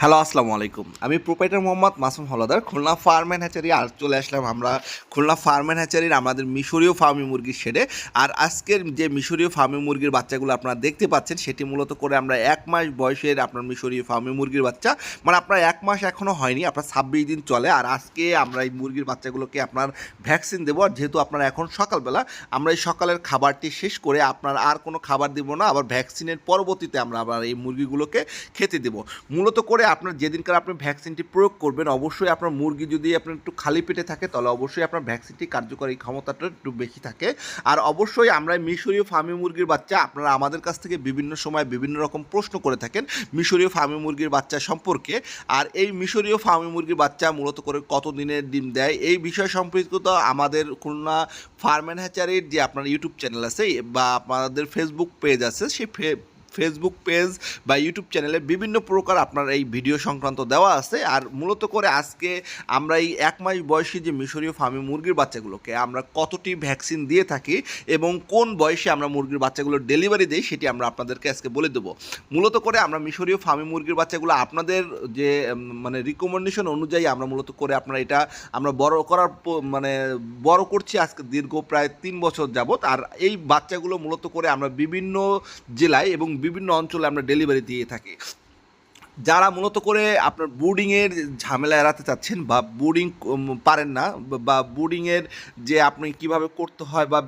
Hello, আসসালামু আলাইকুম। আমি proprietor Mohammad Masum Haldar, Khulna farm and hatchery. আর চলে আসলাম আমরা খুলনা ফার্ম অ্যান্ড হ্যাচারির আমাদের মিশরীয় ফার্মি মুরগির শেডে। আর আজকের যে মিশরীয় ফার্মি মুরগির বাচ্চাগুলো আপনারা দেখতে পাচ্ছেন, সেটি মূলত করে আমরা 1 মাস বয়সের আপনার মিশরীয় ফার্মি মুরগির বাচ্চা, মানে আপনার 1 মাস এখনও হয়নি, আপনার 26 দিন চলে। আর আজকে আমরা এই মুরগির বাচ্চাগুলোকে আপনার ভ্যাকসিন দেবো। আর যেহেতু আপনার এখন সকালবেলা, আমরা এই সকালের খাবারটি শেষ করে আপনার আর কোনো খাবার দেবো না, আবার ভ্যাকসিনের পরবর্তীতে আমরা আবার এই মুরগিগুলোকে খেতে দেবো। মূলত করে আপনার যেদিনকার আপনি ভ্যাকসিনটি প্রয়োগ করবেন, অবশ্যই আপনার মুরগি যদি আপনার একটু খালি পেটে থাকে, তাহলে অবশ্যই আপনার ভ্যাকসিনটি কার্যকরী ক্ষমতাটা একটু বেশি থাকে। আর অবশ্যই আমরা মিশরীয় ফার্মি মুরগির বাচ্চা, আপনারা আমাদের কাছ থেকে বিভিন্ন সময় বিভিন্ন রকম প্রশ্ন করে থাকেন মিশরীয় ফার্মি মুরগির বাচ্চা সম্পর্কে। আর এই মিশরীয় ফার্মি মুরগির বাচ্চা মূলত করে কত দিনের ডিম দেয়, এই বিষয় সম্পর্কিত আমাদের খুলনা ফার্ম অ্যান্ড হ্যাচারির যে আপনার ইউটিউব চ্যানেল আছে বা আপনাদের ফেসবুক পেজ আছে, সেই ফেসবুক পেজ বা ইউটিউব চ্যানেলে বিভিন্ন প্রকার আপনার এই ভিডিও সংক্রান্ত দেওয়া আছে। আর মূলত করে আজকে আমরা এই 1 মাস বয়সী যে মিশরীয় ফার্মি মুরগির বাচ্চাগুলোকে আমরা কতটি ভ্যাকসিন দিয়ে থাকি এবং কোন বয়সে আমরা মুরগির বাচ্চাগুলোর ডেলিভারি দিই, সেটি আমরা আপনাদেরকে আজকে বলে দেবো। মূলত করে আমরা মিশরীয় ফার্মি মুরগির বাচ্চাগুলো আপনাদের যে মানে রিকমেন্ডেশন অনুযায়ী আমরা মূলত করে আপনার এটা আমরা বড় করার মানে বড় করছি আজকে দীর্ঘ প্রায় 3 বছর যাবত। আর এই বাচ্চাগুলো মূলত করে আমরা বিভিন্ন জেলায় এবং বিভিন্ন অঞ্চলে আমরা ডেলিভারি দিয়ে থাকি। যারা মূলত করে আপনার বোর্ডিংয়ের ঝামেলা এড়াতে চাচ্ছেন বা বোর্ডিং পারেন না, বা বোর্ডিংয়ের যে আপনি কিভাবে করতে হয় বা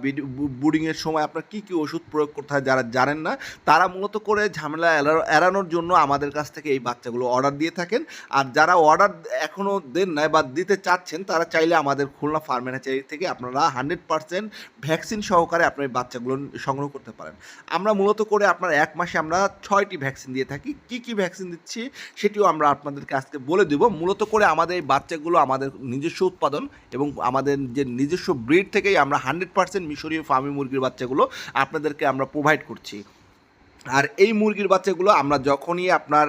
বোর্ডিংয়ের সময় আপনার কী কী ওষুধ প্রয়োগ করতে হয় যারা জানেন না, তারা মূলত করে ঝামেলা এড়ানোর জন্য আমাদের কাছ থেকে এই বাচ্চাগুলো অর্ডার দিয়ে থাকেন। আর যারা অর্ডার এখনও দেন নাই বা দিতে চাচ্ছেন, তারা চাইলে আমাদের খুলনা ফার্ম অ্যান্ড হ্যাচারি থেকে আপনারা 100% ভ্যাকসিন সহকারে আপনার এই বাচ্চাগুলো সংগ্রহ করতে পারেন। আমরা মূলত করে আপনার 1 মাসে আমরা 6টি ভ্যাকসিন দিয়ে থাকি। কী কী ভ্যাকসিন দিচ্ছি সেটিও আমরা আপনাদেরকে আজকে বলে দেব। মূলত করে আমাদের এই বাচ্চাগুলো আমাদের নিজস্ব উৎপাদন এবং আমাদের যে নিজস্ব ব্রিড থেকেই আমরা 100% মিশরীয় ফার্মি মুরগির বাচ্চাগুলো আপনাদেরকে আমরা প্রোভাইড করছি। আর এই মুরগির বাচ্চাগুলো আমরা যখনই আপনার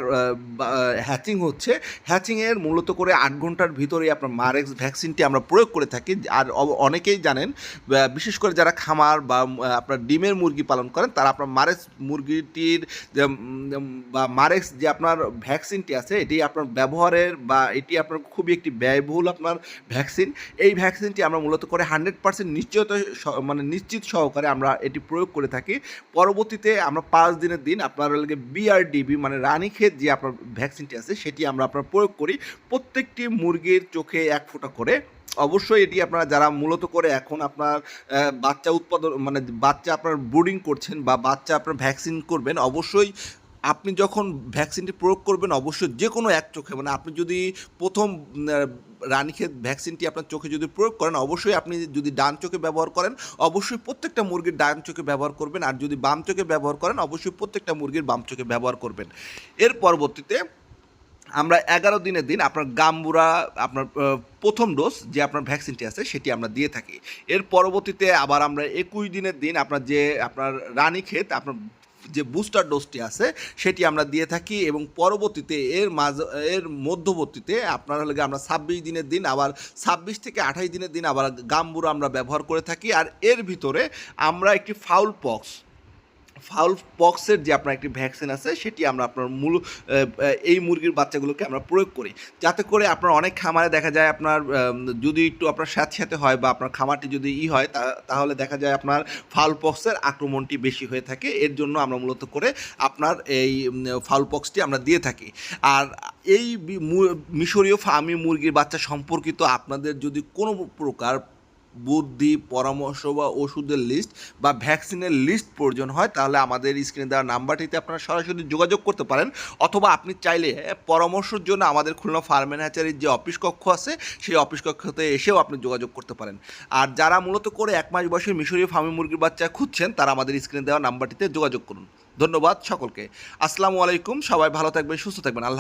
হ্যাচিং হচ্ছে, হ্যাচিংয়ের মূলত করে 8 ঘন্টার ভিতরেই আপনার মারেক্স ভ্যাকসিনটি আমরা প্রয়োগ করে থাকি। আর অনেকেই জানেন, বিশেষ করে যারা খামার বা আপনার ডিমের মুরগি পালন করেন, তারা আপনার মারেক্স মুরগিটির বা মারেক্স যে আপনার ভ্যাকসিনটি আছে, এটি আপনার ব্যবহারের বা এটি আপনার খুবই একটি ব্যয়বহুল আপনার ভ্যাকসিন। এই ভ্যাকসিনটি আমরা মূলত করে 100% নিশ্চয়তা মানে নিশ্চিত সহকারে আমরা এটি প্রয়োগ করে থাকি। পরবর্তীতে আমরা 5 দিনের দিন আপনার বিআরডিবি মানে রানীক্ষেত যে আপনার ভ্যাকসিনটি আছে, সেটি আমরা আপনার প্রয়োগ করি প্রত্যেকটি মুরগির চোখে 1 ফোঁটা করে। অবশ্যই এটি আপনারা যারা মূলত করে এখন আপনার বাচ্চা উৎপাদন মানে বাচ্চা আপনার ব্রুডিং করছেন বা বাচ্চা আপনার ভ্যাকসিন করবেন, অবশ্যই আপনি যখন ভ্যাকসিনটি প্রয়োগ করবেন, অবশ্যই যে কোনো এক চোখে, মানে আপনি যদি প্রথম রানীক্ষেত ভ্যাকসিনটি আপনার চোখে যদি প্রয়োগ করেন, অবশ্যই আপনি যদি ডান চোখে ব্যবহার করেন, অবশ্যই প্রত্যেকটা মুরগির ডান চোখে ব্যবহার করবেন। আর যদি বাম চোখে ব্যবহার করেন, অবশ্যই প্রত্যেকটা মুরগির বাম চোখে ব্যবহার করবেন। এর পরবর্তীতে আমরা 11 দিনের দিন আপনার গাম্বুরা আপনার প্রথম ডোজ যে আপনার ভ্যাকসিনটি আছে, সেটি আমরা দিয়ে থাকি। এর পরবর্তীতে আবার আমরা 21 দিনের দিন আপনার যে আপনার রানীক্ষেত আপনার যে বুস্টার ডোজটি আছে, সেটি আমরা দিয়ে থাকি। এবং পরবর্তীতে এর মধ্যবর্তীতে আপনার আমরা 26 দিনের দিন, আবার 26 থেকে 28 দিনের দিন আবার গাম্বুরা আমরা ব্যবহার করে থাকি। আর এর ভিতরে আমরা একটি ফাউল পক্সের যে আপনার একটি ভ্যাকসিন আছে, সেটি আমরা আপনার এই মুরগির বাচ্চাগুলোকে আমরা প্রয়োগ করি, যাতে করে আপনার অনেক খামারে দেখা যায় আপনার যদি একটু আপনার স্যাঁতস্যাঁতে হয় বা আপনার খামারটি যদি হয়, তাহলে দেখা যায় আপনার ফাউল পক্সের আক্রমণটি বেশি হয়ে থাকে। এর জন্য আমরা মূলত করে আপনার এই ফাউল পক্সটি আমরা দিয়ে থাকি। আর এই মিশরীয় ফার্মি মুরগির বাচ্চা সম্পর্কিত আপনাদের যদি কোনো প্রকার বুদ্ধি পরামর্শ বা ওষুধের লিস্ট বা ভ্যাকসিনের লিস্ট প্রয়োজন হয়, তাহলে আমাদের স্ক্রিনে দেওয়া নাম্বারটিতে আপনারা সরাসরি যোগাযোগ করতে পারেন। অথবা আপনি চাইলে পরামর্শের জন্য আমাদের খুলনা ফার্ম অ্যান্ড হ্যাচারির যে অফিস কক্ষ আছে, সেই অফিস কক্ষতে এসেও আপনি যোগাযোগ করতে পারেন। আর যারা মূলত করে 1 মাস বয়সের মিশরীয় ফার্মি মুরগির বাচ্চা খুঁজছেন, তারা আমাদের স্ক্রিনে দেওয়া নাম্বারটিতে যোগাযোগ করুন। ধন্যবাদ সকলকে। আসসালামু আলাইকুম। সবাই ভালো থাকবেন, সুস্থ থাকবেন। আল্লাহ।